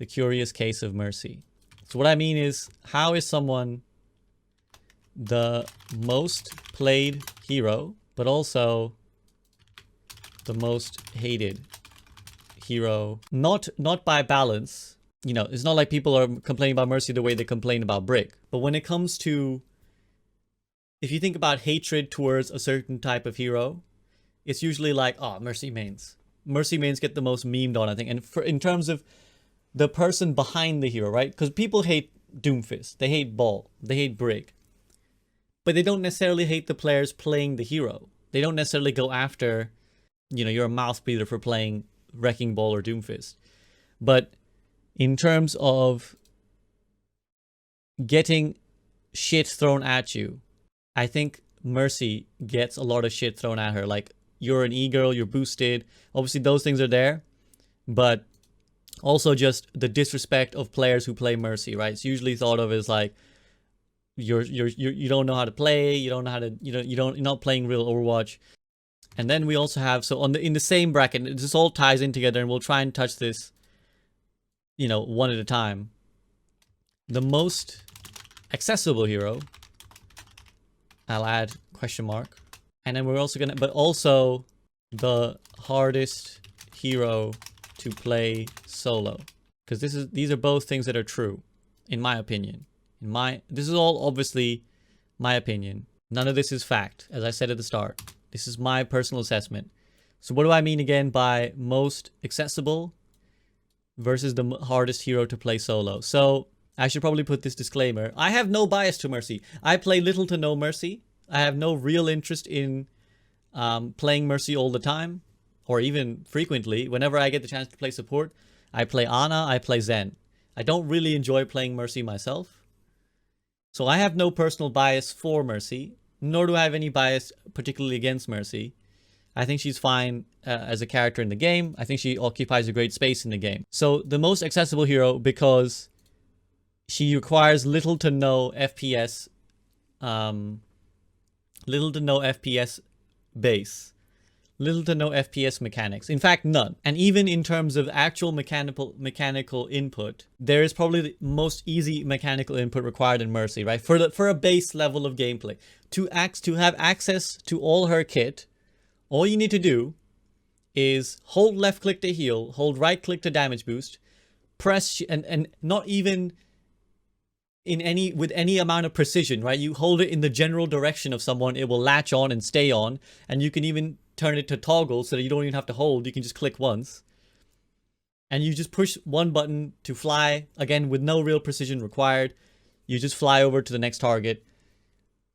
The curious case of Mercy. So what I mean is, how is someone the most played hero, but also the most hated hero? Not by balance. You know, it's not like people are complaining about Mercy the way they complain about Brick. But when it comes to, if you think about hatred towards a certain type of hero, it's usually like, oh, Mercy mains. Mercy mains get the most memed on, I think. And in terms of the person behind the hero, right? Because people hate Doomfist, they hate Ball, they hate Brick. But they don't necessarily hate the players playing the hero. They don't necessarily go after, you know, you're a mouth breather for playing Wrecking Ball or Doomfist. But in terms of getting shit thrown at you, I think Mercy gets a lot of shit thrown at her. Like, you're an e-girl, you're boosted. Obviously, those things are there. But also just the disrespect of players who play Mercy, right? It's usually thought of as like, you don't know how to play, you don't know how to, you're not playing real Overwatch. And then we also have, so in the same bracket, this all ties in together, and we'll try and touch this, you know, one at a time. The most accessible hero, I'll add question mark. And then we're also gonna, but also the hardest hero to play solo. Because these are both things that are true, in my opinion. This is all obviously my opinion. None of this is fact, as I said at the start. This is my personal assessment. So what do I mean again by most accessible versus the hardest hero to play solo? So I should probably put this disclaimer. I have no bias to Mercy. I play little to no Mercy. I have no real interest in playing Mercy all the time, or even frequently. Whenever I get the chance to play support, I play Ana, I play Zen. I don't really enjoy playing Mercy myself. So I have no personal bias for Mercy, nor do I have any bias particularly against Mercy. I think she's fine as a character in the game. I think she occupies a great space in the game. So the most accessible hero, because she requires little to no FPS, little to no FPS base, little to no FPS mechanics. In fact, none. And even in terms of actual mechanical input, there is probably the most easy mechanical input required in Mercy, right? For a base level of gameplay. To have access to all her kit, all you need to do is hold left click to heal, hold right click to damage boost, press, and not even with any amount of precision, right? You hold it in the general direction of someone, it will latch on and stay on, and you can even turn it to toggle so that you don't even have to hold, you can just click once. And you just push one button to fly, again with no real precision required. You just fly over to the next target.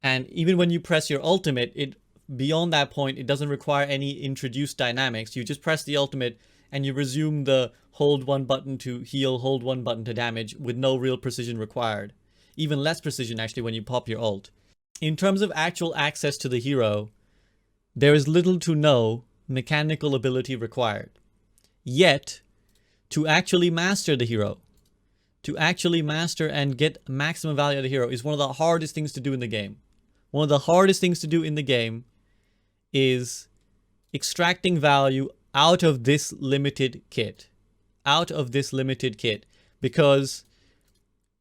And even when you press your ultimate, beyond that point, it doesn't require any introduced dynamics. You just press the ultimate and you resume the hold one button to heal, hold one button to damage with no real precision required. Even less precision actually when you pop your ult. In terms of actual access to the hero, there is little to no mechanical ability required. Yet, to actually master the hero, to actually master and get maximum value out of the hero is one of the hardest things to do in the game. One of the hardest things to do in the game is extracting value out of this limited kit. Out of this limited kit. Because,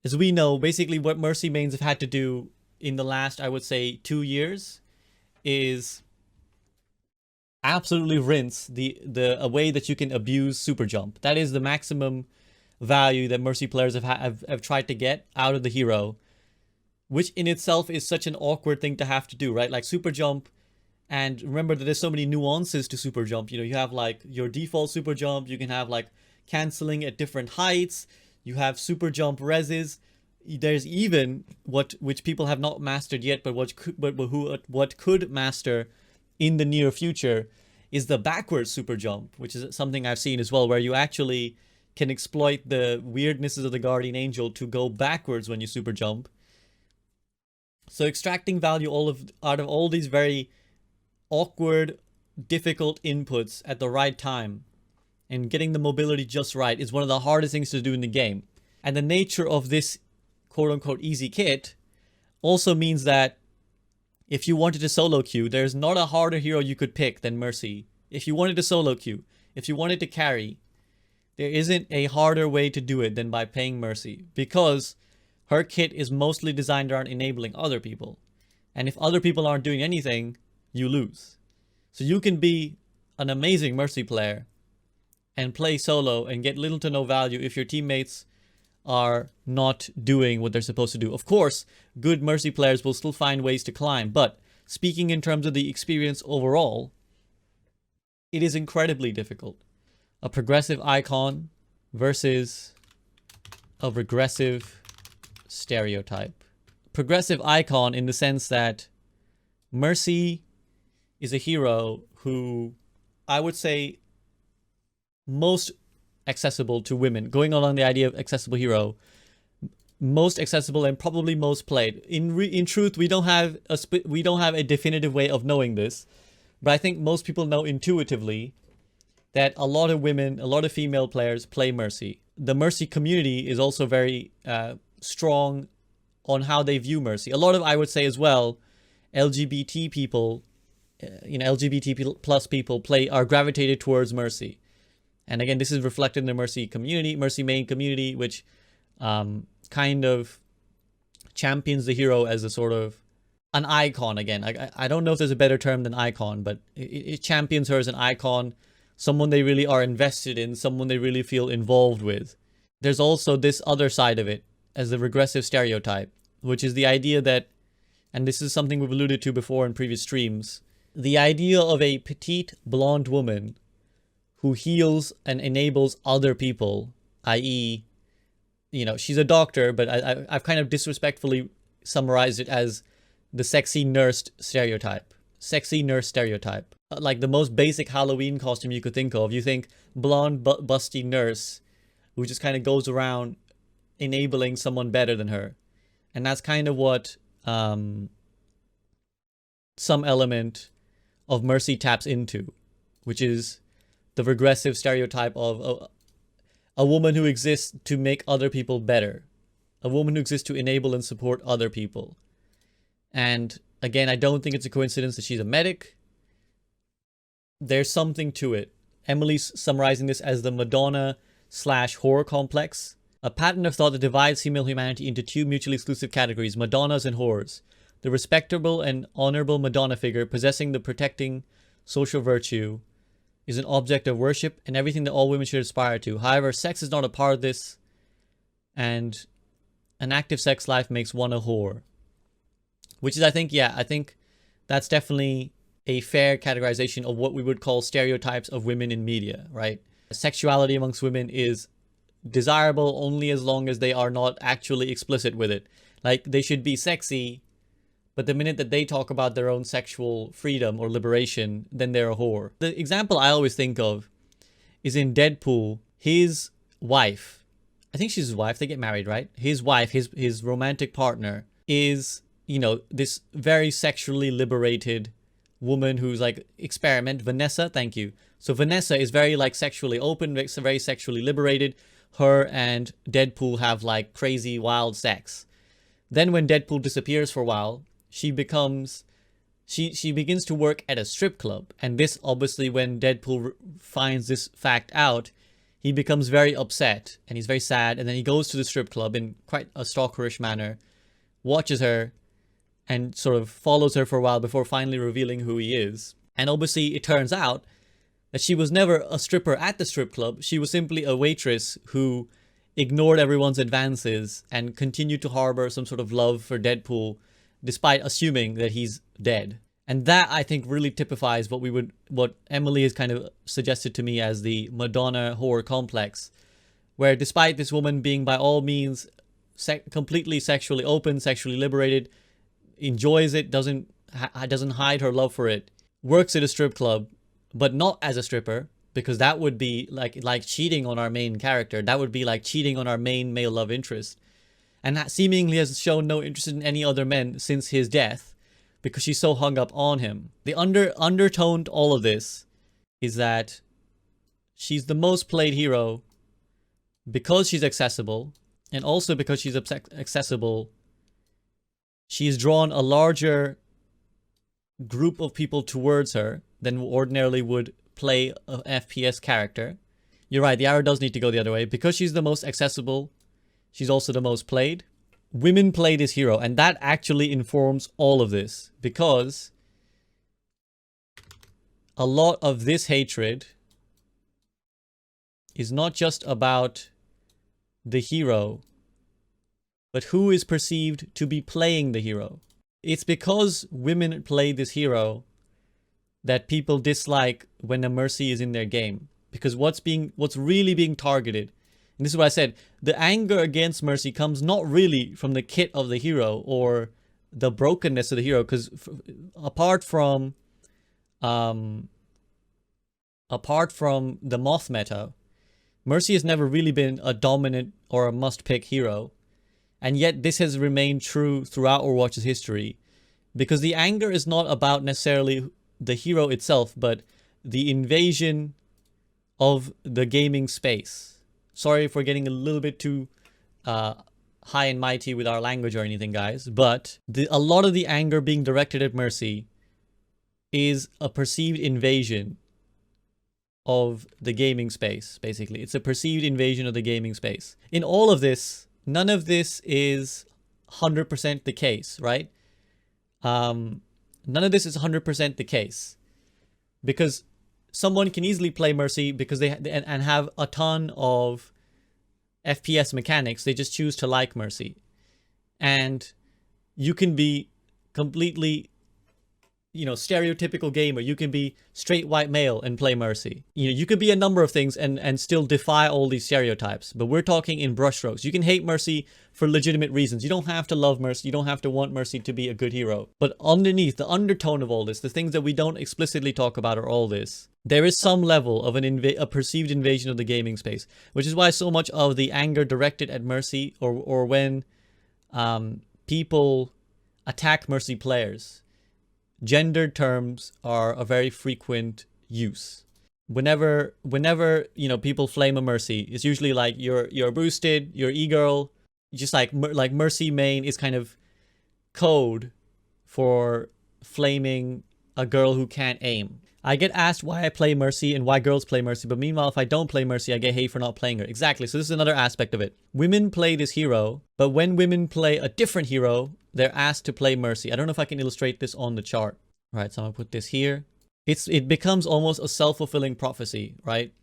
as we know, basically what Mercy mains have had to do in the last, I would say, 2 years is absolutely rinse a way that you can abuse super jump. That is the maximum value that Mercy players have tried to get out of the hero, which in itself is such an awkward thing to have to do, right? Like super jump, and remember that there's so many nuances to super jump. You know, you have like your default super jump, you can have like canceling at different heights, you have super jump reses. There's even which people have not mastered yet, but what could master in the near future is the backwards super jump, which is something I've seen as well, where you actually can exploit the weirdnesses of the Guardian Angel to go backwards when you super jump. So extracting value out of all these very awkward, difficult inputs at the right time and getting the mobility just right is one of the hardest things to do in the game. And the nature of this quote-unquote easy kit also means that if you wanted to solo queue, there's not a harder hero you could pick than Mercy. If you wanted to solo queue, if you wanted to carry, There isn't a harder way to do it than by paying Mercy, because her kit is mostly designed around enabling other people. And if other people aren't doing anything, you lose. So you can be an amazing Mercy player and play solo and get little to no value if your teammates are not doing what they're supposed to do. Of course, good Mercy players will still find ways to climb, but speaking in terms of the experience overall, it is incredibly difficult. A progressive icon versus a regressive stereotype. Progressive icon in the sense that Mercy is a hero who I would say most accessible to women. Going along the idea of accessible hero, most accessible and probably most played. In truth, we don't have a definitive way of knowing this, but I think most people know intuitively that a lot of women, a lot of female players play Mercy. The Mercy community is also very strong on how they view Mercy. A lot of, I would say as well, LGBT people, LGBT plus people are gravitated towards Mercy. And again, this is reflected in the Mercy community, Mercy main community, which kind of champions the hero as a sort of an icon. Again, I don't know if there's a better term than icon, but it champions her as an icon, someone they really are invested in, someone they really feel involved with. There's also this other side of it as the regressive stereotype, which is the idea that, and this is something we've alluded to before in previous streams, the idea of a petite blonde woman who heals and enables other people, i.e., she's a doctor, but I've kind of disrespectfully summarized it as the sexy nurse stereotype. Sexy nurse stereotype. Like the most basic Halloween costume you could think of. You think blonde, busty nurse who just kind of goes around enabling someone better than her. And that's kind of what some element of Mercy taps into, which is the regressive stereotype of a woman who exists to make other people better. A woman who exists to enable and support other people. And again, I don't think it's a coincidence that she's a medic. There's something to it. Emily's summarizing this as the Madonna/horror complex. A pattern of thought that divides female humanity into two mutually exclusive categories, Madonnas and whores. The respectable and honorable Madonna figure possessing the protecting social virtue is an object of worship and everything that all women should aspire to. However, sex is not a part of this, and an active sex life makes one a whore. Which is, I think that's definitely a fair categorization of what we would call stereotypes of women in media, right? Sexuality amongst women is desirable only as long as they are not actually explicit with it. Like, they should be sexy, but the minute that they talk about their own sexual freedom or liberation, then they're a whore. The example I always think of is in Deadpool. His wife, I think she's his wife, they get married, right? His wife, his romantic partner is, this very sexually liberated woman who's like Vanessa, thank you. So Vanessa is very like sexually open, very sexually liberated. Her and Deadpool have like crazy wild sex. Then when Deadpool disappears for a while, she begins to work at a strip club. And this, obviously, when Deadpool finds this fact out, he becomes very upset and he's very sad. And then he goes to the strip club in quite a stalkerish manner, watches her, and sort of follows her for a while before finally revealing who he is. And obviously, it turns out that she was never a stripper at the strip club. She was simply a waitress who ignored everyone's advances and continued to harbor some sort of love for Deadpool, despite assuming that he's dead. And that, I think, really typifies what Emily has kind of suggested to me as the Madonna horror complex, where despite this woman being by all means completely sexually open, sexually liberated, enjoys it, doesn't hide her love for it, works at a strip club, but not as a stripper, because that would be like cheating on our main character. That would be like cheating on our main male love interest. And that seemingly has shown no interest in any other men since his death, because she's so hung up on him. The undertone to all of this is that she's the most played hero because she's accessible, and also because she's accessible, she's drawn a larger group of people towards her than ordinarily would play an FPS character. You're right, the arrow does need to go the other way. Because she's the most accessible, she's also the most played. Women play this hero, and that actually informs all of this. Because a lot of this hatred is not just about the hero, but who is perceived to be playing the hero. It's because women play this hero that people dislike when a Mercy is in their game. Because what's really being targeted, and this is what I said, the anger against Mercy comes not really from the kit of the hero or the brokenness of the hero, because apart from the Moth meta, Mercy has never really been a dominant or a must-pick hero. And yet this has remained true throughout Overwatch's history. Because the anger is not about necessarily the hero itself, but the invasion of the gaming space. Sorry if we're getting a little bit too high and mighty with our language or anything, guys. But a lot of the anger being directed at Mercy is a perceived invasion of the gaming space, basically. It's a perceived invasion of the gaming space. In all of this, none of this is 100% the case, right? None of this is 100% the case. Because someone can easily play Mercy because and have a ton of FPS mechanics. They just choose to like Mercy. And you can be completely, you know, stereotypical gamer. You can be straight white male and play Mercy. You know, you could be a number of things and still defy all these stereotypes. But we're talking in brushstrokes. You can hate Mercy for legitimate reasons. You don't have to love Mercy. You don't have to want Mercy to be a good hero. But underneath, the undertone of all this, the things that we don't explicitly talk about are all this. There is some level of a perceived invasion of the gaming space, which is why so much of the anger directed at Mercy or when people attack Mercy players, gendered terms are a very frequent use. Whenever you know, people flame a Mercy, it's usually like you're boosted, you're e-girl, just like Mercy main is kind of code for flaming a girl who can't aim. I get asked why I play Mercy and why girls play Mercy, but meanwhile, if I don't play Mercy, I get hate for not playing her. Exactly, so this is another aspect of it. Women play this hero, but when women play a different hero, they're asked to play Mercy. I don't know if I can illustrate this on the chart. Right, so I'm gonna put this here. It becomes almost a self-fulfilling prophecy, right?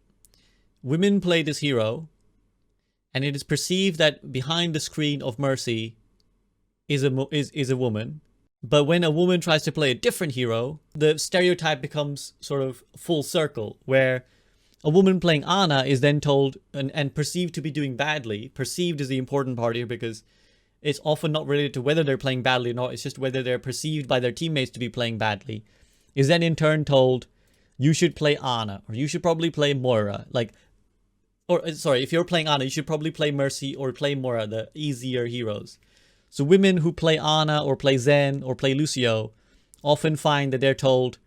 Women play this hero, and it is perceived that behind the screen of Mercy is a woman. But when a woman tries to play a different hero, the stereotype becomes sort of full circle, where a woman playing Ana is then told and perceived to be doing badly. Perceived is the important part here, because it's often not related to whether they're playing badly or not. It's just whether they're perceived by their teammates to be playing badly. Is then in turn told, you should play Ana, or you should probably play Moira. If you're playing Ana, you should probably play Mercy or play Moira, the easier heroes. So women who play Ana or play Zen or play Lucio often find that they're told,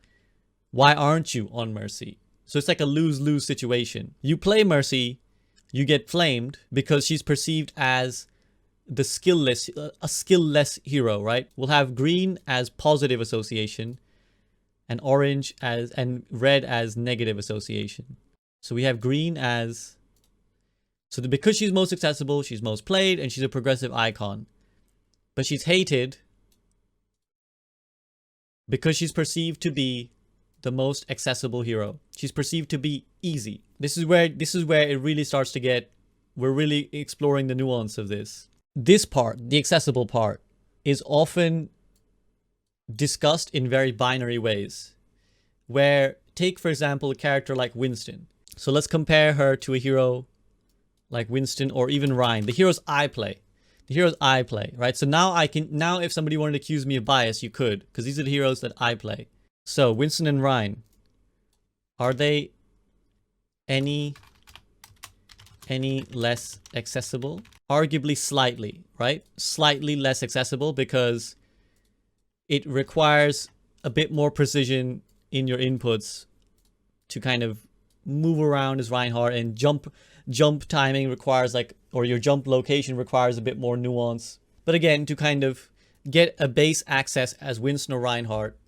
why aren't you on Mercy? So it's like a lose-lose situation. You play Mercy, you get flamed because she's perceived as a skill-less hero, right? We'll have green as positive association and orange and red as negative association. So we have green as, because she's most accessible, she's most played, and she's a progressive icon. But she's hated because she's perceived to be the most accessible hero. She's perceived to be easy. This is where it really starts to get, we're really exploring the nuance of this. This part, the accessible part, is often discussed in very binary ways. Where, take for example, a character like Winston. So let's compare her to a hero like Winston or even Ryan. The heroes I play. Right? So now if somebody wanted to accuse me of bias, you could, because these are the heroes that I play. So Winston and Ryan, are they any less accessible? Arguably slightly, right? Slightly less accessible because it requires a bit more precision in your inputs to kind of move around as Reinhardt, and jump timing requires or your jump location requires a bit more nuance. But again, to kind of get a base access as Winston or Reinhardt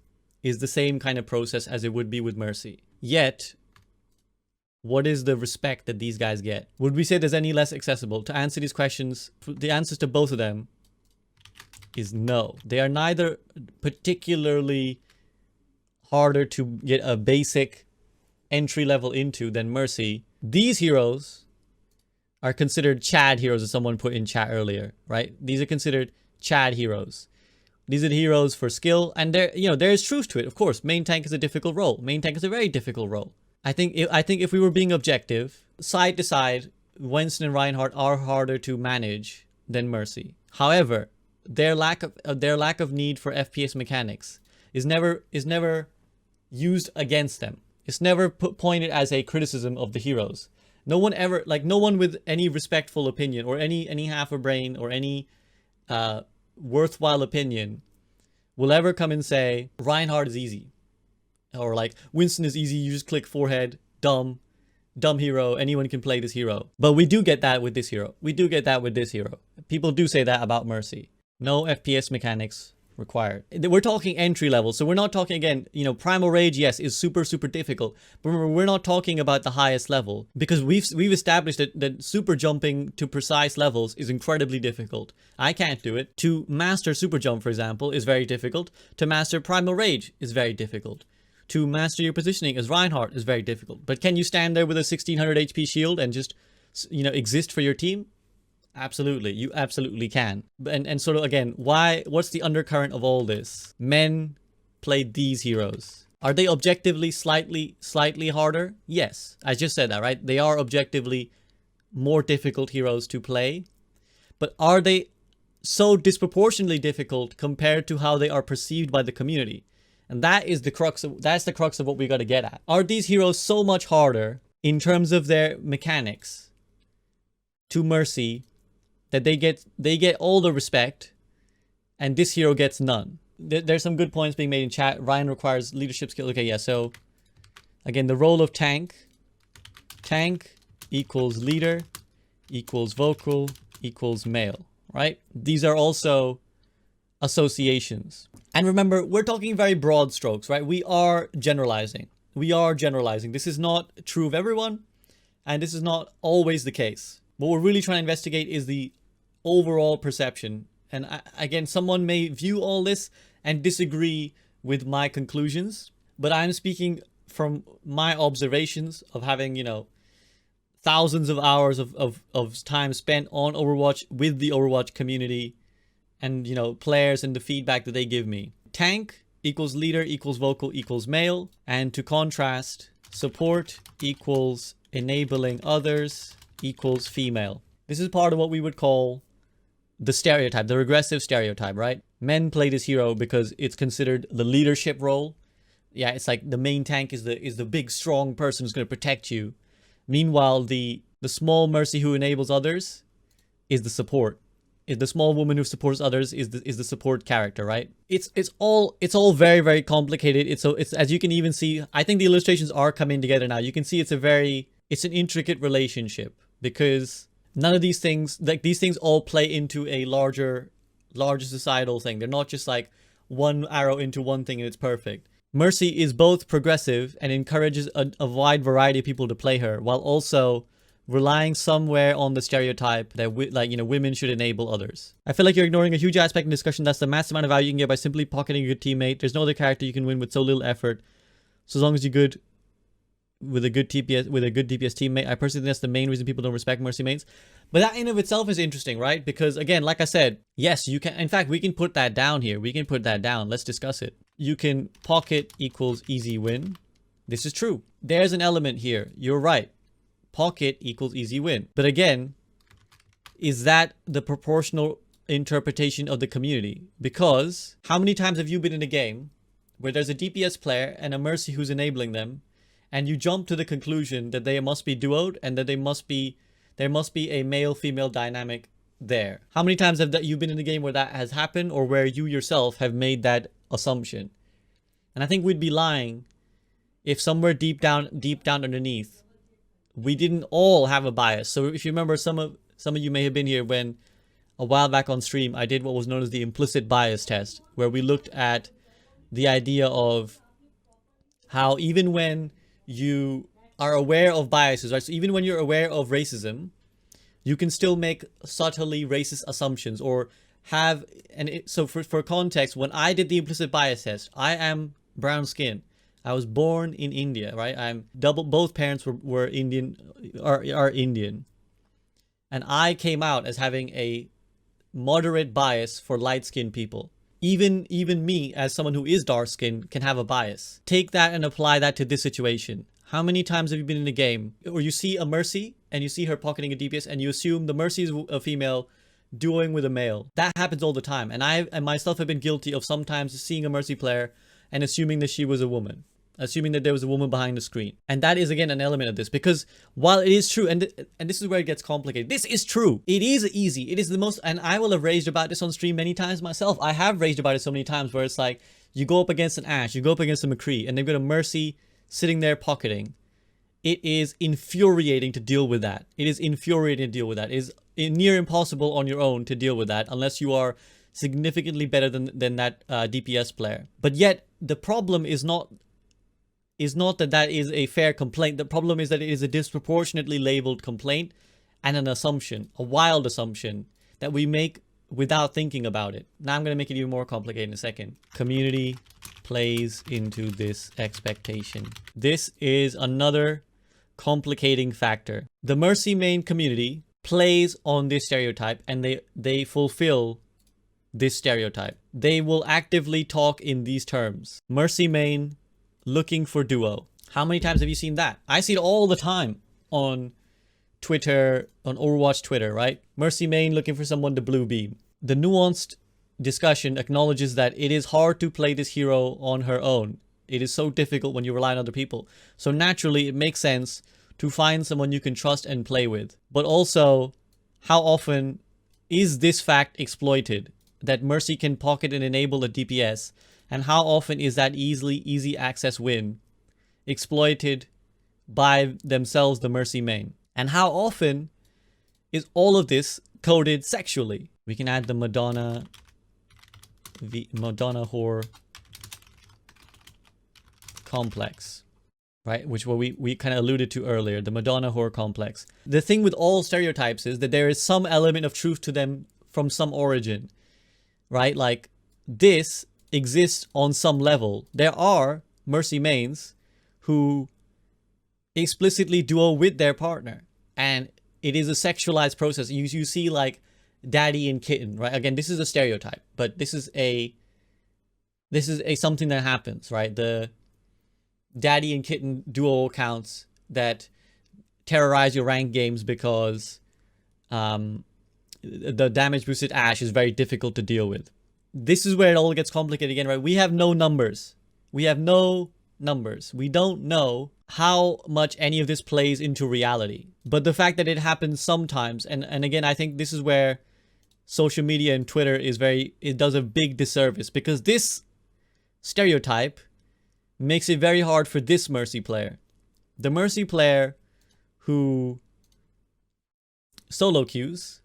is the same kind of process as it would be with Mercy. Yet, What is the respect that these guys get? Would we say there's any less accessible? To answer these questions, the answers to both of them is no. They are neither particularly harder to get a basic entry level into than Mercy. These heroes are considered Chad heroes, as someone put in chat earlier, right? These are considered Chad heroes. These are the heroes for skill, and there is truth to it. Of course, main tank is a difficult role. Main tank is a very difficult role. I think if we were being objective, side to side, Winston and Reinhardt are harder to manage than Mercy. However, their lack of need for FPS mechanics is never used against them. It's never pointed as a criticism of the heroes. No one ever, no one with any respectful opinion or any half a brain or any worthwhile opinion will ever come and say Reinhardt is easy, or like Winston is easy, you just click forehead, dumb hero, anyone can play this hero. But we do get that with this hero. We do get that with this hero. People do say that about Mercy. No FPS mechanics required. We're talking entry level, so we're not talking, again, Primal Rage, yes, is super difficult, but remember, we're not talking about the highest level, because we've established that super jumping to precise levels is incredibly difficult. I can't do it. To master super jump, for example, is very difficult. To master Primal Rage is very difficult. To master your positioning as Reinhardt is very difficult. But can you stand there with a 1600 HP shield and just exist for your team? Absolutely, you absolutely can. And sort of, again, what's the undercurrent of all this? Men play these heroes. Are they objectively slightly harder? Yes, I just said that, right? They are objectively more difficult heroes to play. But are they so disproportionately difficult compared to how they are perceived by the community? And that's the crux of what we got to get at. Are these heroes so much harder in terms of their mechanics to Mercy that they get all the respect and this hero gets none? There's some good points being made in chat. Ryan requires leadership skill. Okay, yeah, so again, the role of tank equals leader equals vocal equals male, right? These are also associations. And remember, we're talking very broad strokes, right? We are generalizing. This is not true of everyone, and this is not always the case. What we're really trying to investigate is the overall perception. And again, someone may view all this and disagree with my conclusions, but I'm speaking from my observations of having, thousands of hours of time spent on Overwatch with the Overwatch community and, players and the feedback that they give me. Tank equals leader equals vocal equals male. And to contrast, support equals enabling others equals female. This is part of what we would call the stereotype, the regressive stereotype, right? Men play this hero because it's considered the leadership role. Yeah, it's like the main tank is the big strong person who's going to protect you. Meanwhile, the small Mercy who enables others is the support. The small woman who supports others is the support character, right? It's all very, very complicated. It's as you can even see, I think the illustrations are coming together now. You can see it's an intricate relationship, because none of these things, these things all play into a larger societal thing. They're not just like one arrow into one thing and it's perfect. Mercy is both progressive and encourages a wide variety of people to play her, while also relying somewhere on the stereotype that women should enable others. I feel like you're ignoring a huge aspect in discussion. That's the massive amount of value you can get by simply pocketing a good teammate. There's no other character you can win with so little effort. So as long as you're good with a good DPS teammate. I personally think that's the main reason people don't respect Mercy mains. But that in of itself is interesting, right? Because again, like I said, yes, you can. In fact, we can put that down here. We can put that down. Let's discuss it. You can pocket equals easy win. This is true. There's an element here. You're right. Pocket equals easy win. But again, is that the proportional interpretation of the community? Because how many times have you been in a game where there's a DPS player and a Mercy who's enabling them, and you jump to the conclusion that they must be duoed and that there must be a male-female dynamic there? How many times have you been in a game where that has happened, or where you yourself have made that assumption? And I think we'd be lying if somewhere deep down underneath, we didn't all have a bias. So if you remember, some of you may have been here when a while back on stream, I did what was known as the implicit bias test, where we looked at the idea of how even when you are aware of biases, right? So even when you're aware of racism, you can still make subtly racist assumptions or have, so for context, when I did the implicit bias test, I am brown skin. I was born in India, right? Both parents were Indian, are Indian. And I came out as having a moderate bias for light-skinned people. Even me, as someone who is dark-skinned, can have a bias. Take that and apply that to this situation. How many times have you been in a game or you see a Mercy and you see her pocketing a DPS and you assume the Mercy is a female duoing with a male? That happens all the time. And I myself have been guilty of sometimes seeing a Mercy player and assuming that she was a woman. Assuming that there was a woman behind the screen. And that is, again, an element of this. Because while it is true, and this is where it gets complicated. This is true. It is easy. It is the most, and I will have raged about this on stream many times myself. I have raged about it so many times where it's like, you go up against an Ashe, you go up against a McCree, and they've got a Mercy sitting there pocketing. It is infuriating to deal with that. It is infuriating to deal with that. It is near impossible on your own to deal with that unless you are significantly better than that DPS player. But yet, the problem is not that is a fair complaint. The problem is that it is a disproportionately labeled complaint and an assumption, a wild assumption that we make without thinking about it. Now I'm going to make it even more complicated in a second. Community plays into this expectation. This is another complicating factor. The Mercy main community plays on this stereotype and they fulfill this stereotype. They will actively talk in these terms. Mercy main looking for duo. How many times have you seen that? I see it all the time on Twitter, on Overwatch Twitter, right? Mercy main looking for someone to blue beam. The nuanced discussion acknowledges that it is hard to play this hero on her own. It is so difficult when you rely on other people. So naturally, it makes sense to find someone you can trust and play with. But also, how often is this fact exploited? That Mercy can pocket and enable a DPS. And how often is that easy access win exploited by themselves, the Mercy main? And how often is all of this coded sexually? We can add the Madonna whore complex, right? Which we kind of alluded to earlier, the Madonna whore complex. The thing with all stereotypes is that there is some element of truth to them from some origin, right? Like this exists on some level. There are Mercy mains who explicitly duo with their partner, and it is a sexualized process. You see like daddy and kitten, right? Again, this is a stereotype, but this is a something that happens, right? The daddy and kitten duo accounts that terrorize your ranked games because the damage boosted Ashe is very difficult to deal with. This is where it all gets complicated again, right? We have no numbers. We have no numbers. We don't know how much any of this plays into reality. But the fact that it happens sometimes, and again, I think this is where social media and Twitter it does a big disservice, because this stereotype makes it very hard for this Mercy player. The Mercy player who solo queues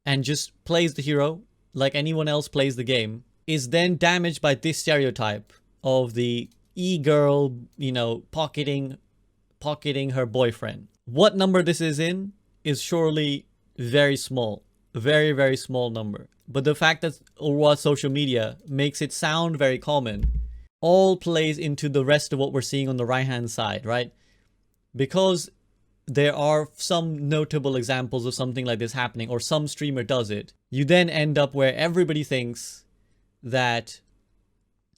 and just plays the hero like anyone else plays the game, is then damaged by this stereotype of the e-girl, you know, pocketing her boyfriend. What number this is in is surely very small. A very, very small number. But the fact that Overwatch social media makes it sound very common all plays into the rest of what we're seeing on the right-hand side, right? Because there are some notable examples of something like this happening, or some streamer does it, you then end up where everybody thinks that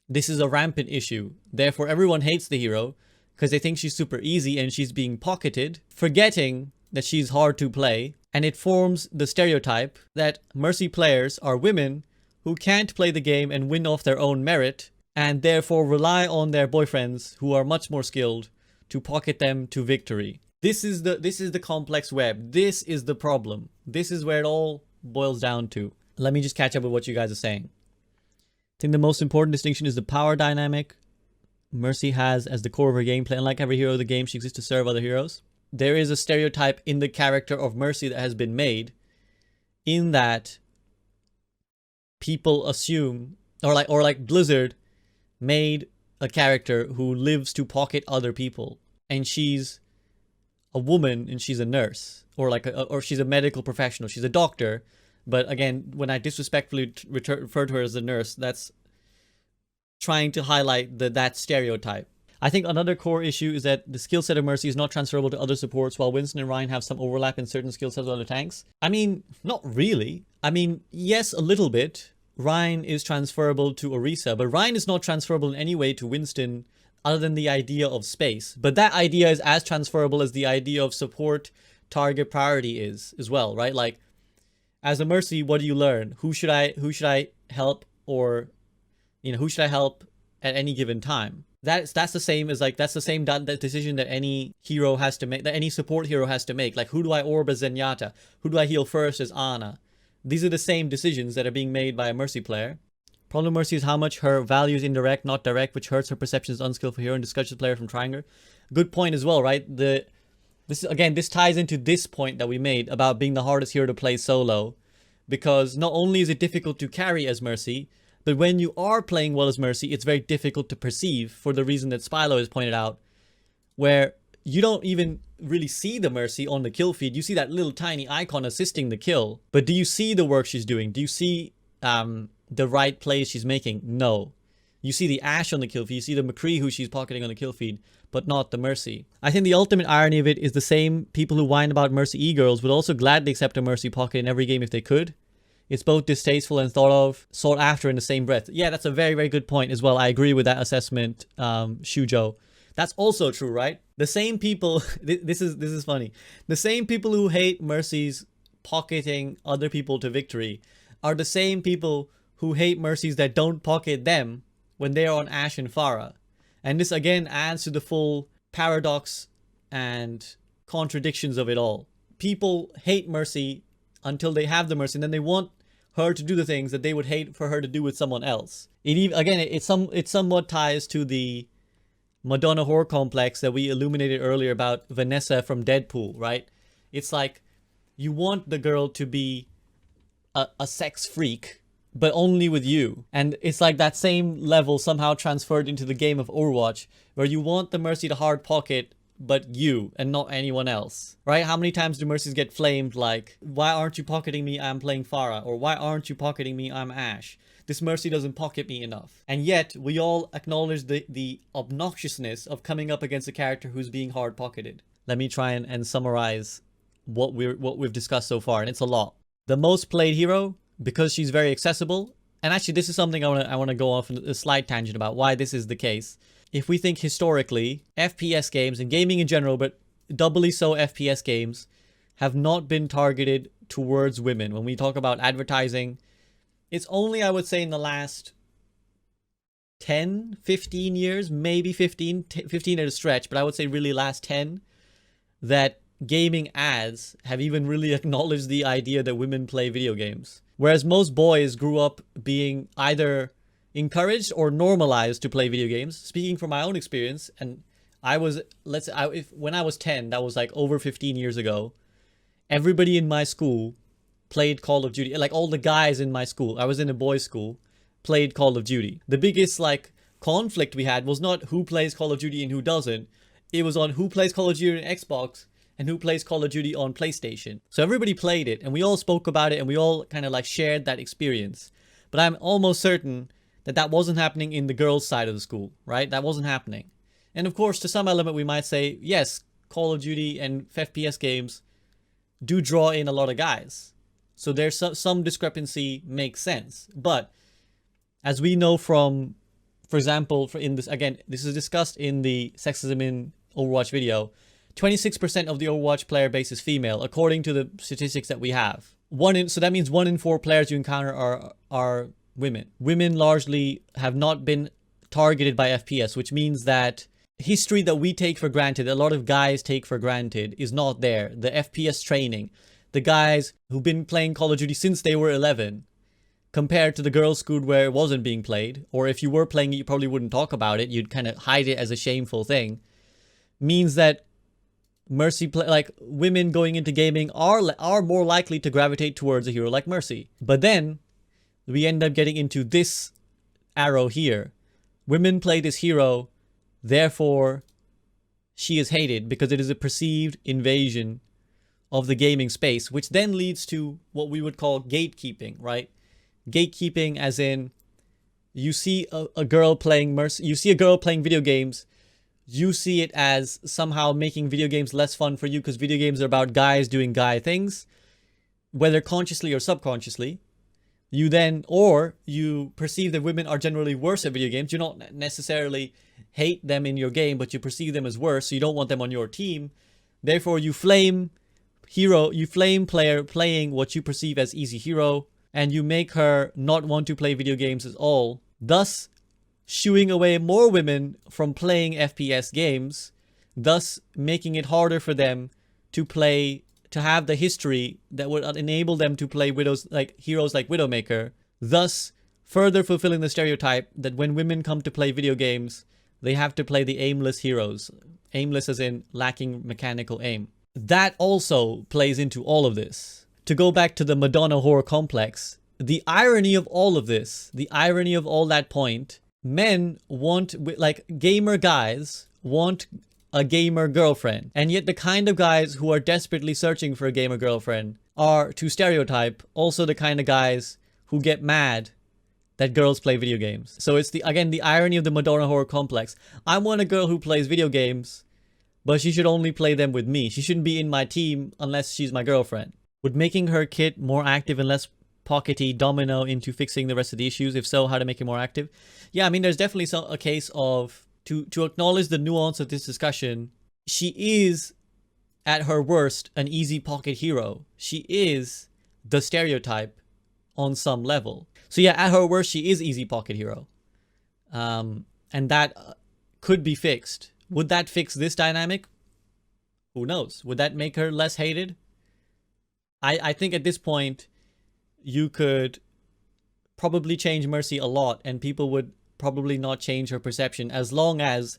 this is a rampant issue. Therefore, everyone hates the hero because they think she's super easy and she's being pocketed, forgetting that she's hard to play. And it forms the stereotype that Mercy players are women who can't play the game and win off their own merit, and therefore rely on their boyfriends who are much more skilled to pocket them to victory. This is the complex web. This is the problem. This is where it all boils down to. Let me just catch up with what you guys are saying. I think the most important distinction is the power dynamic Mercy has as the core of her gameplay. Unlike every hero of the game, she exists to serve other heroes. There is a stereotype in the character of Mercy that has been made, in that people assume, or like Blizzard made a character who lives to pocket other people, and she's a woman and she's a nurse, or like or she's a medical professional, she's a doctor. But again, when I disrespectfully refer to her as a nurse, that's trying to highlight that stereotype. I think another core issue is that the skill set of Mercy is not transferable to other supports, while Winston and Ryan have some overlap in certain skill sets of other tanks. I mean, not really. I mean, yes, a little bit. Ryan is transferable to Orisa, but Ryan is not transferable in any way to Winston other than the idea of space. But that idea is as transferable as the idea of support target priority is as well, right? Like, as a Mercy, what do you learn? Who should I help, or, you know, who should I help at any given time? That's the same as like, that's the same decision that any hero has to make, that any support hero has to make. Like, who do I orb as Zenyatta? Who do I heal first as Ana? These are the same decisions that are being made by a Mercy player. Problem Mercy is how much her value is indirect, not direct, which hurts her perception as unskillful hero and discourages the player from trying her. Good point as well, right? This ties into this point that we made about being the hardest hero to play solo. Because not only is it difficult to carry as Mercy, but when you are playing well as Mercy, it's very difficult to perceive for the reason that Spilo has pointed out, where you don't even really see the Mercy on the kill feed. You see that little tiny icon assisting the kill, but do you see the work she's doing? Do you see the right plays she's making? No. You see the Ashe on the kill feed, you see the McCree who she's pocketing on the kill feed, but not the Mercy. I think the ultimate irony of it is the same people who whine about Mercy e-girls would also gladly accept a Mercy pocket in every game if they could. It's both distasteful and sought after in the same breath. Yeah, that's a very, very good point as well. I agree with that assessment, Shujo. That's also true, right? The same people, this is funny. The same people who hate Mercies pocketing other people to victory are the same people who hate Mercies that don't pocket them when they're on Ashe and Pharah. And this again adds to the full paradox and contradictions of it all. People hate Mercy until they have the Mercy, and then they want her to do the things that they would hate for her to do with someone else. It somewhat ties to the Madonna horror complex that we illuminated earlier about Vanessa from Deadpool, right? It's like you want the girl to be a sex freak, but only with you. And it's like that same level somehow transferred into the game of Overwatch, where you want the Mercy to hard pocket, but you and not anyone else, right? How many times do Mercies get flamed like, why aren't you pocketing me, I'm playing Pharah, or why aren't you pocketing me, I'm Ashe? This Mercy doesn't pocket me enough. And yet we all acknowledge the obnoxiousness of coming up against a character who's being hard pocketed. Let me try and summarize what we've discussed so far, and it's a lot. The most played hero, because she's very accessible, and actually this is something I want to go off on a slight tangent about why this is the case. If we think historically, FPS games and gaming in general, but doubly so FPS games, have not been targeted towards women. When we talk about advertising, it's only, I would say, in the last 10, 15 years, maybe 15 at a stretch, but I would say really last 10, that gaming ads have even really acknowledged the idea that women play video games. Whereas most boys grew up being either encouraged or normalized to play video games. Speaking from my own experience, and I was, when I was 10, that was like over 15 years ago, everybody in my school played Call of Duty. Like all the guys in my school, I was in a boys' school, played Call of Duty. The biggest like conflict we had was not who plays Call of Duty and who doesn't. It was on who plays Call of Duty on Xbox and who plays Call of Duty on PlayStation. So everybody played it and we all spoke about it and we all kind of like shared that experience. But I'm almost certain that wasn't happening in the girls' side of the school, right? That wasn't happening. And of course, to some element, we might say, yes, Call of Duty and FPS games do draw in a lot of guys. So there's some discrepancy makes sense. But as we know from, for example, in this, again, this is discussed in the Sexism in Overwatch video, 26% of the Overwatch player base is female, according to the statistics that we have. So that means 1 in 4 players you encounter are women. Women largely have not been targeted by FPS, which means that history that we take for granted, a lot of guys take for granted, is not there. The FPS training, the guys who've been playing Call of Duty since they were 11, compared to the girls' school where it wasn't being played, or if you were playing it, you probably wouldn't talk about it, you'd kind of hide it as a shameful thing, means that Mercy, like women going into gaming are more likely to gravitate towards a hero like Mercy. But then we end up getting into this arrow here. Women play this hero, therefore she is hated because it is a perceived invasion of the gaming space, which then leads to what we would call gatekeeping, right? Gatekeeping as in, you see a girl playing you see a girl playing video games, you see it as somehow making video games less fun for you because video games are about guys doing guy things, whether consciously or subconsciously. You then, or you perceive that women are generally worse at video games. You don't necessarily hate them in your game, but you perceive them as worse, so you don't want them on your team. Therefore, you flame player playing what you perceive as easy hero, and you make her not want to play video games at all, thus shooing away more women from playing FPS games, thus making it harder for them to have the history that would enable them to play heroes like Widowmaker, thus further fulfilling the stereotype that when women come to play video games, they have to play the aimless heroes. Aimless as in lacking mechanical aim. That also plays into all of this. To go back to the Madonna horror complex, the irony of all of this, the irony of all that point, men want, like gamer guys want a gamer girlfriend. And yet the kind of guys who are desperately searching for a gamer girlfriend are, to stereotype, also the kind of guys who get mad that girls play video games. So it's the irony of the Madonna horror complex. I want a girl who plays video games, but she should only play them with me. She shouldn't be in my team unless she's my girlfriend. Would making her kit more active and less pockety domino into fixing the rest of the issues? If so, how to make it more active? Yeah, I mean, there's definitely a case of, to acknowledge the nuance of this discussion, she is, at her worst, an easy pocket hero. She is the stereotype on some level. So yeah, at her worst, she is easy pocket hero. And that could be fixed. Would that fix this dynamic? Who knows? Would that make her less hated? I think at this point, you could probably change Mercy a lot, and people would probably not change her perception as long as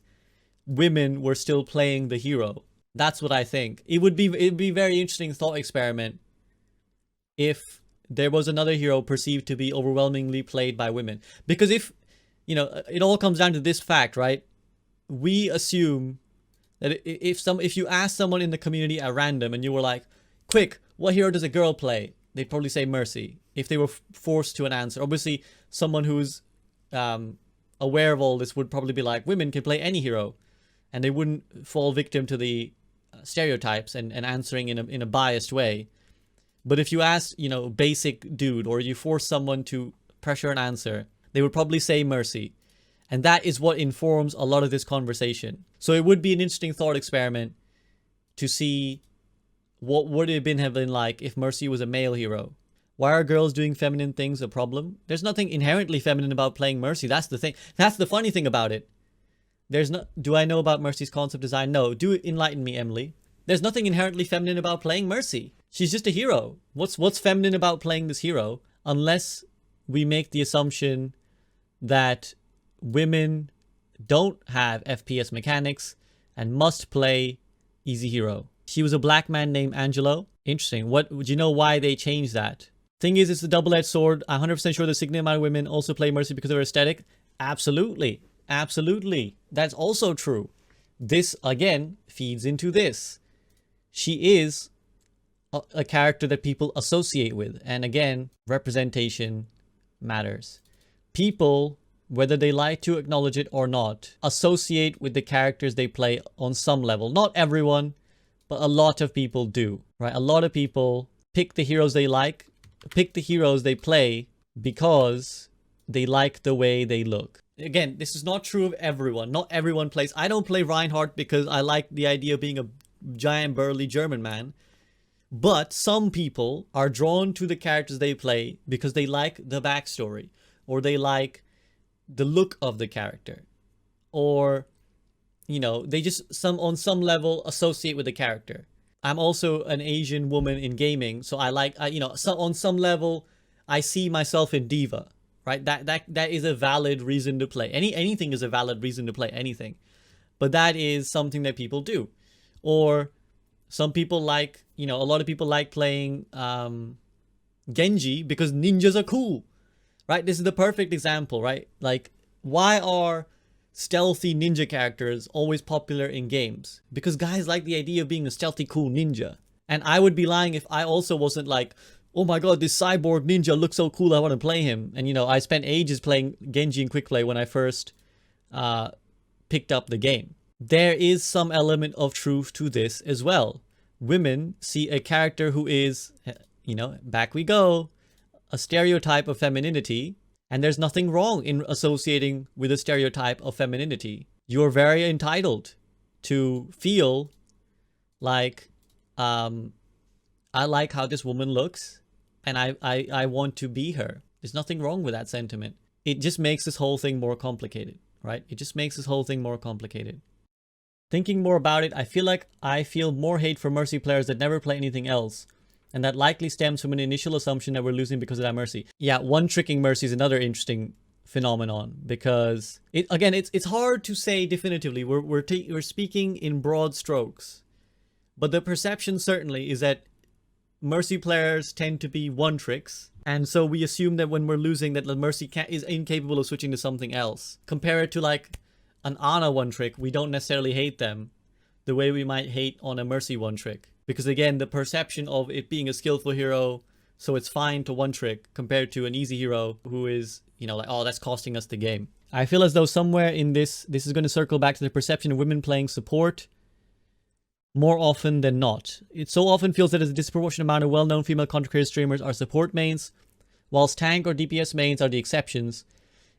women were still playing the hero. That's what I think. It'd be a very interesting thought experiment if there was another hero perceived to be overwhelmingly played by women. Because if, you know, it all comes down to this fact, right? We assume that if you ask someone in the community at random and you were like, quick, what hero does a girl play? They'd probably say Mercy if they were forced to an answer. Obviously, someone who's aware of all this would probably be like, women can play any hero, and they wouldn't fall victim to the stereotypes and answering in a biased way. But if you ask, you know, basic dude, or you force someone to pressure an answer, they would probably say Mercy. And that is what informs a lot of this conversation. So it would be an interesting thought experiment to see what would it have been like if Mercy was a male hero. Why are girls doing feminine things a problem? There's nothing inherently feminine about playing Mercy. That's the thing. That's the funny thing about it. Do I know about Mercy's concept design? No. Do enlighten me, Emily. There's nothing inherently feminine about playing Mercy. She's just a hero. What's feminine about playing this hero? Unless we make the assumption that women don't have FPS mechanics and must play easy hero. She was a black man named Angelo. Interesting. Would you know why they changed that? Thing is, it's a double-edged sword. I'm 100% sure the significant amount of women also play Mercy because of her aesthetic. Absolutely. Absolutely. That's also true. This, again, feeds into this. She is a character that people associate with. And again, representation matters. People, whether they like to acknowledge it or not, associate with the characters they play on some level. Not everyone, but a lot of people do, right? A lot of people pick the heroes they like, pick the heroes they play because they like the way they look. Again, this is not true of everyone. Not everyone plays. I don't play Reinhardt because I like the idea of being a giant burly German man. But some people are drawn to the characters they play because they like the backstory, or they like the look of the character, or, you know, they just on some level associate with the character. I'm also an Asian woman in gaming, so on some level I see myself in Diva, right? That is a valid reason to play. Anything is a valid reason to play anything. But that is something that people do. Or some people like, you know, a lot of people like playing Genji because ninjas are cool, right? This is the perfect example, right? Like, why are stealthy ninja characters always popular in games? Because guys like the idea of being a stealthy cool ninja. And I would be lying if I also wasn't like, oh my god, this cyborg ninja looks so cool, I want to play him. And you know, I spent ages playing Genji in quick play when I first picked up the game. There is some element of truth to this as well. Women see a character who is, you know, back we go, a stereotype of femininity, and there's nothing wrong in associating with a stereotype of femininity. You're very entitled to feel like, I like how this woman looks, and I want to be her. There's nothing wrong with that sentiment. It just makes this whole thing more complicated, right? It just makes this whole thing more complicated. Thinking more about it, I feel like I feel more hate for Mercy players that never play anything else. And that likely stems from an initial assumption that we're losing because of that Mercy. Yeah, one-tricking Mercy is another interesting phenomenon, because it's hard to say definitively. We're speaking in broad strokes. But the perception certainly is that Mercy players tend to be one-tricks. And so we assume that when we're losing, that the Mercy is incapable of switching to something else. Compare it to like an Ana one-trick, we don't necessarily hate them the way we might hate on a Mercy one-trick. Because again, the perception of it being a skillful hero, so it's fine to one-trick, compared to an easy hero who is, you know, like, oh, that's costing us the game. I feel as though somewhere in this is going to circle back to the perception of women playing support more often than not. It so often feels that a disproportionate amount of well-known female content creator streamers are support mains, whilst tank or DPS mains are the exceptions,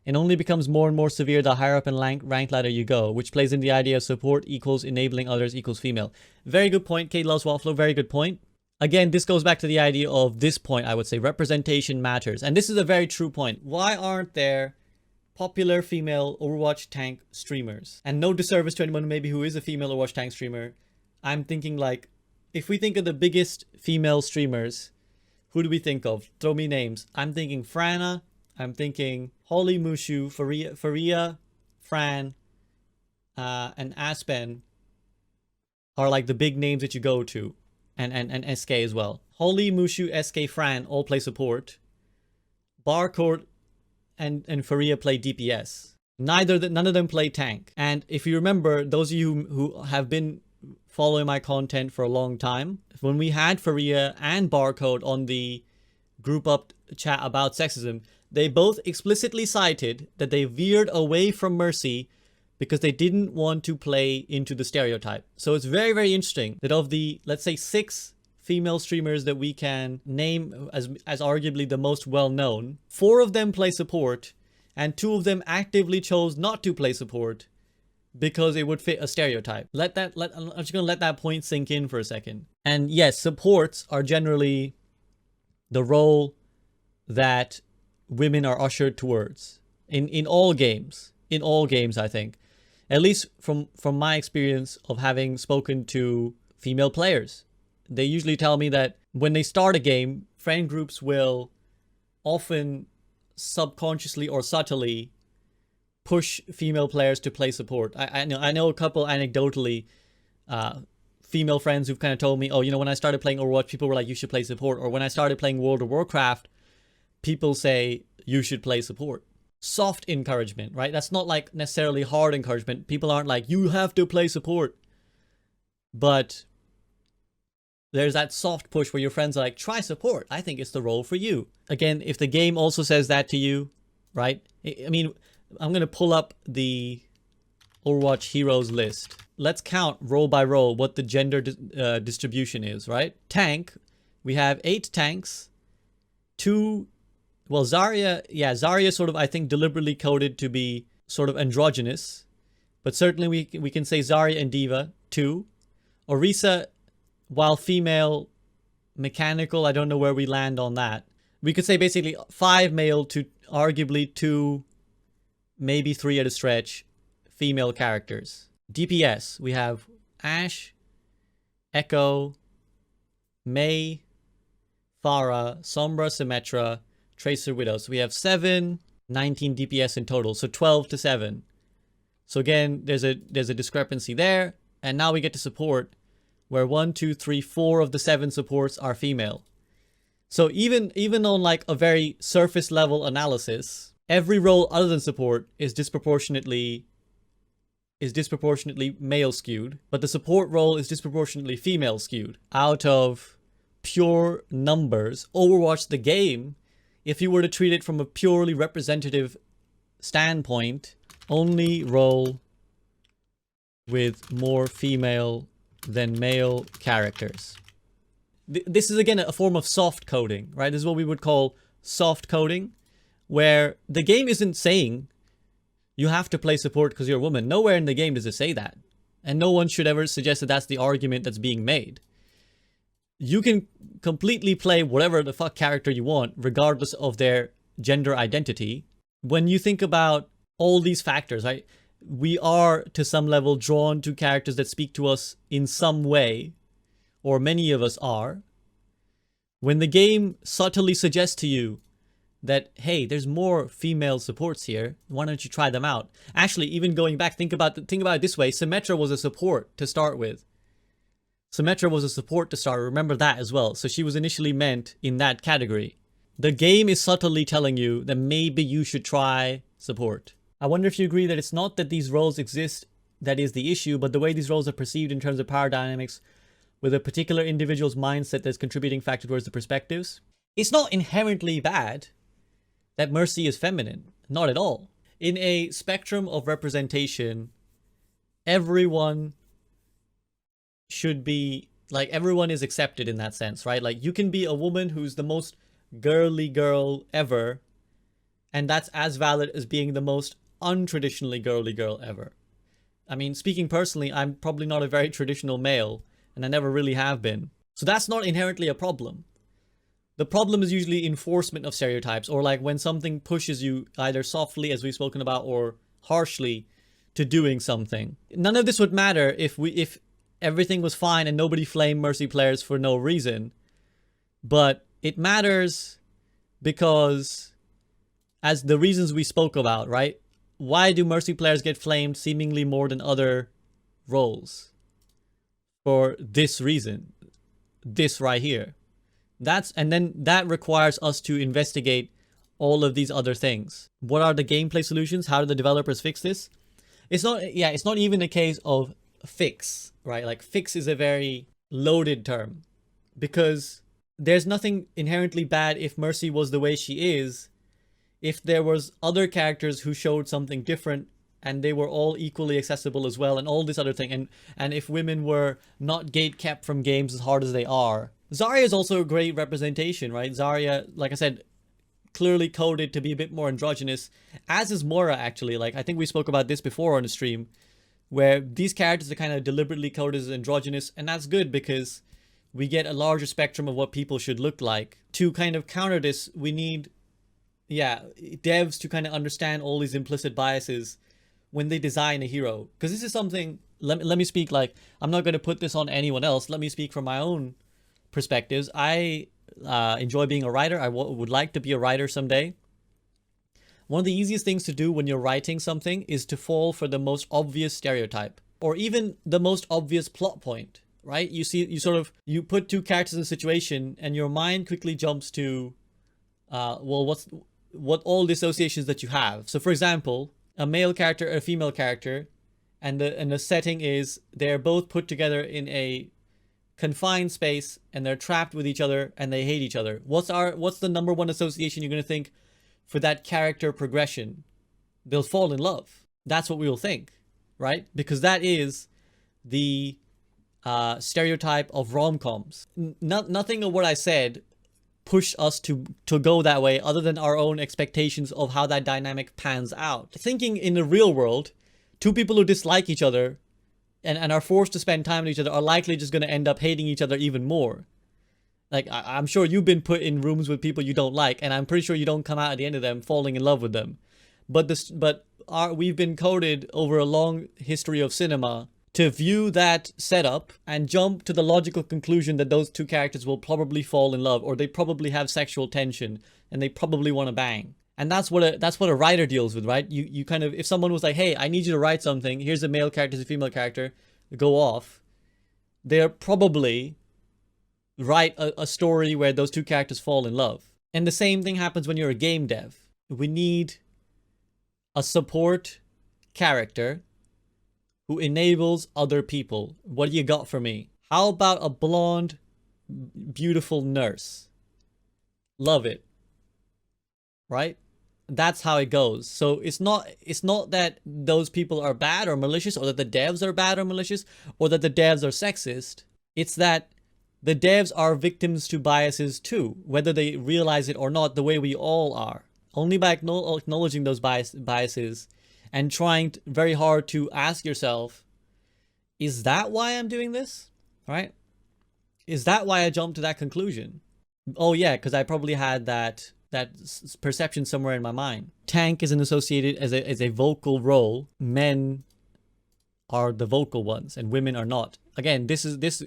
and only becomes more and more severe the higher up in rank ladder you go, which plays in the idea of support equals enabling others equals female. Very good point, Kate Loves Wafflo, very good point. Again, this goes back to the idea of this point, I would say, representation matters. And this is a very true point. Why aren't there popular female Overwatch tank streamers? And no disservice to anyone maybe who is a female Overwatch tank streamer. I'm thinking like, if we think of the biggest female streamers, who do we think of? Throw me names. I'm thinking Frana. I'm thinking Holly Mushu, Faria, Fran, and Aspen are like the big names that you go to. And SK as well. Holly, Mushu, SK, Fran all play support. Barcode and Faria play DPS. None of them play tank. And if you remember, those of you who have been following my content for a long time, when we had Faria and Barcode on the group up chat about sexism, they both explicitly cited that they veered away from Mercy because they didn't want to play into the stereotype. So it's very, very interesting that of the, let's say, 6 female streamers that we can name as arguably the most well-known, 4 of them play support, and 2 of them actively chose not to play support because it would fit a stereotype. I'm just gonna let that point sink in for a second. And yes, supports are generally the role that women are ushered towards in all games. In all games, I think. At least from my experience of having spoken to female players. They usually tell me that when they start a game, friend groups will often subconsciously or subtly push female players to play support. I know a couple anecdotally female friends who've kind of told me, oh, you know, when I started playing Overwatch, people were like, you should play support. Or when I started playing World of Warcraft, people say you should play support. Soft encouragement, right? That's not like necessarily hard encouragement. People aren't like, you have to play support. But there's that soft push where your friends are like, try support. I think it's the role for you. Again, if the game also says that to you, right? I mean, I'm going to pull up the Overwatch heroes list. Let's count roll by roll what the gender distribution is, right? Tank, we have 8 tanks, 2... Well, Zarya sort of, I think, deliberately coded to be sort of androgynous. But certainly we can say Zarya and D.Va, 2. Orisa, while female, mechanical, I don't know where we land on that. We could say basically 5 male to arguably 2, maybe 3 at a stretch, female characters. DPS, we have Ashe, Echo, Mei, Pharah, Sombra, Symmetra, Tracer, Widow. So we have 7, 19 DPS in total. So 12 to 7. So again, there's a discrepancy there. And now we get to support, where 1, 2, 3, 4 of the 7 supports are female. So even on like a very surface level analysis, every role other than support is disproportionately is disproportionately male skewed, but the support role is disproportionately female skewed. Out of pure numbers, Overwatch the game, if you were to treat it from a purely representative standpoint, only role with more female than male characters. This is again a form of soft coding, right? This is what we would call soft coding, where the game isn't saying you have to play support because you're a woman. Nowhere in the game does it say that. And no one should ever suggest that that's the argument that's being made. You can completely play whatever the fuck character you want, regardless of their gender identity. When you think about all these factors, right? We are, to some level, drawn to characters that speak to us in some way, or many of us are. When the game subtly suggests to you that, hey, there's more female supports here, why don't you try them out? Actually, even going back, think about it this way. Symmetra was a support to start with. Symmetra was a support to start. Remember that as well. So she was initially meant in that category. The game is subtly telling you that maybe you should try support. I wonder if you agree that it's not that these roles exist that is the issue, but the way these roles are perceived in terms of power dynamics with a particular individual's mindset that's contributing factor towards the perspectives. It's not inherently bad that Mercy is feminine. Not at all. In a spectrum of representation, everyone should be, like, everyone is accepted in that sense, right? Like, you can be a woman who's the most girly girl ever, and that's as valid as being the most untraditionally girly girl ever. I mean, speaking personally, I'm probably not a very traditional male, and I never really have been. So that's not inherently a problem. The problem is usually enforcement of stereotypes, or like when something pushes you either softly, as we've spoken about, or harshly to doing something. None of this would matter if everything was fine and nobody flamed Mercy players for no reason. But it matters because, as the reasons we spoke about, right? Why do Mercy players get flamed seemingly more than other roles? For this reason. This right here. And then that requires us to investigate all of these other things. What are the gameplay solutions? How do the developers fix this? It's not even a case of fix, right? Like, fix is a very loaded term, because there's nothing inherently bad if Mercy was the way she is, if there was other characters who showed something different and they were all equally accessible as well, and all this other thing, and if women were not gate-kept from games as hard as they are. Zarya is also a great representation, right? Zarya, like I said, clearly coded to be a bit more androgynous, as is Moira, actually. Like, I think we spoke about this before on the stream, where these characters are kind of deliberately coded as androgynous, and that's good because we get a larger spectrum of what people should look like. To kind of counter this, we need, devs to kind of understand all these implicit biases when they design a hero. Because this is something, let me speak, like, I'm not going to put this on anyone else. Let me speak from my own perspectives. I enjoy being a writer. I would like to be a writer someday. One of the easiest things to do when you're writing something is to fall for the most obvious stereotype, or even the most obvious plot point, right? You put two characters in a situation and your mind quickly jumps to, what all the associations that you have. So for example, a male character, a female character, and the setting is they're both put together in a confined space and they're trapped with each other and they hate each other. What's the number one association you're going to think for that character progression? They'll fall in love. That's what we will think, right? Because that is the stereotype of rom-coms. Nothing of what I said push us to go that way, other than our own expectations of how that dynamic pans out. Thinking in the real world, two people who dislike each other and are forced to spend time with each other are likely just going to end up hating each other even more. Like, I'm sure you've been put in rooms with people you don't like, and I'm pretty sure you don't come out at the end of them falling in love with them. We've been coded over a long history of cinema to view that setup and jump to the logical conclusion that those two characters will probably fall in love, or they probably have sexual tension and they probably want to bang. And that's what a writer deals with, right? You kind of, if someone was like, hey, I need you to write something, here's a male character, here's a female character, go off, they're probably write a story where those two characters fall in love. And the same thing happens when you're a game dev. We need a support character who enables other people. What do you got for me? How about a blonde, beautiful nurse? Love it. Right? That's how it goes. So it's not that those people are bad or malicious, or that the devs are bad or malicious, or that the devs are sexist. It's that the devs are victims to biases too, whether they realize it or not, the way we all are. Only by acknowledging those biases and trying very hard to ask yourself, is that why I'm doing this? Right? Is that why I jumped to that conclusion? Oh yeah, because I probably had that perception somewhere in my mind. Tank isn't associated as a vocal role. Men are the vocal ones and women are not. Again, this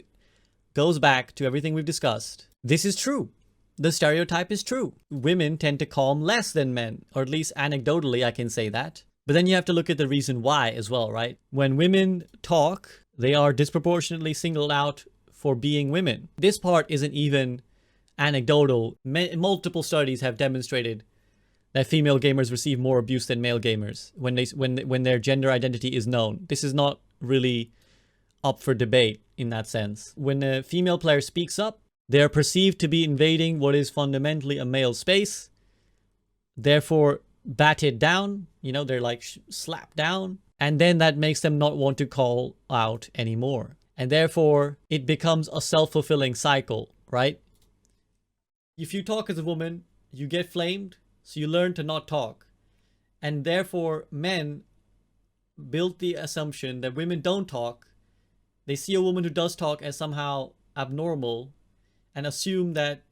goes back to everything we've discussed. This is true. The stereotype is true. Women tend to calm less than men, or at least anecdotally I can say that. But then you have to look at the reason why as well, right? When women talk, they are disproportionately singled out for being women. This part isn't even anecdotal. Multiple studies have demonstrated that female gamers receive more abuse than male gamers when their gender identity is known. This is not really up for debate in that sense. When a female player speaks up, they are perceived to be invading what is fundamentally a male space, therefore batted down, you know, they're like slapped down, and then that makes them not want to call out anymore. And therefore it becomes a self-fulfilling cycle, right? If you talk as a woman, you get flamed, so you learn to not talk. And therefore men built the assumption that women don't talk. They see a woman who does talk as somehow abnormal and assume that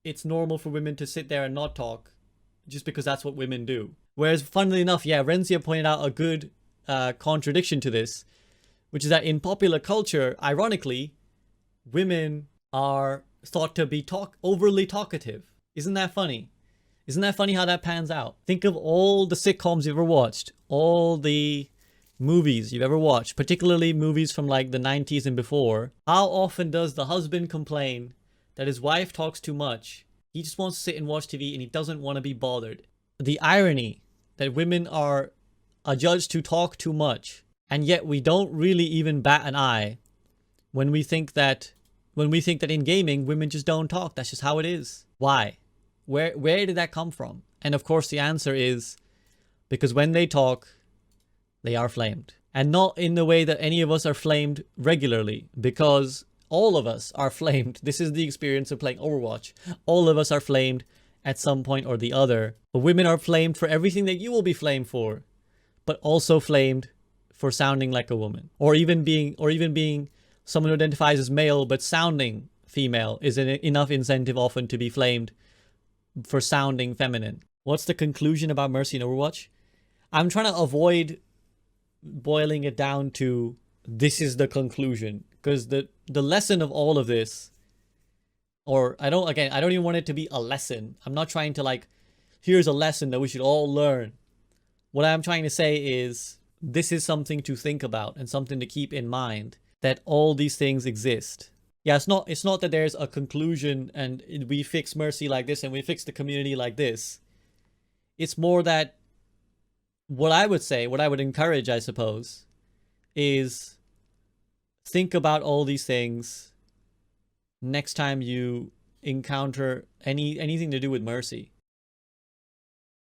it's normal for women to sit there and not talk just because that's what women do. Whereas, funnily enough, yeah, Renzia pointed out a good contradiction to this, which is that in popular culture, ironically, women are thought to be overly talkative. Isn't that funny? Isn't that funny how that pans out? Think of all the sitcoms you've ever watched, all the movies you've ever watched, particularly movies from like the 90s and before. How often does the husband complain that his wife talks too much? He just wants to sit and watch TV and he doesn't want to be bothered. The irony that women are adjudged to talk too much, and yet we don't really even bat an eye when we think that in gaming women just don't talk. That's just how it is. Why? Where did that come from? And of course the answer is because when they talk, they are flamed. And not in the way that any of us are flamed regularly, because all of us are flamed. This is the experience of playing Overwatch. All of us are flamed at some point or the other. But women are flamed for everything that you will be flamed for, but also flamed for sounding like a woman, or even being someone who identifies as male but sounding female is enough incentive often to be flamed for sounding feminine. What's the conclusion about Mercy in Overwatch? I'm trying to avoid boiling it down to this is the conclusion, because the lesson of all of this, or I don't even want it to be a lesson. I'm not trying to like, here's a lesson that we should all learn. What I'm trying to say is this is something to think about and something to keep in mind, that all these things exist. Yeah, it's not that there's a conclusion and we fix Mercy like this and we fix the community like this. It's more that what I would encourage, I suppose, is think about all these things next time you encounter anything to do with Mercy.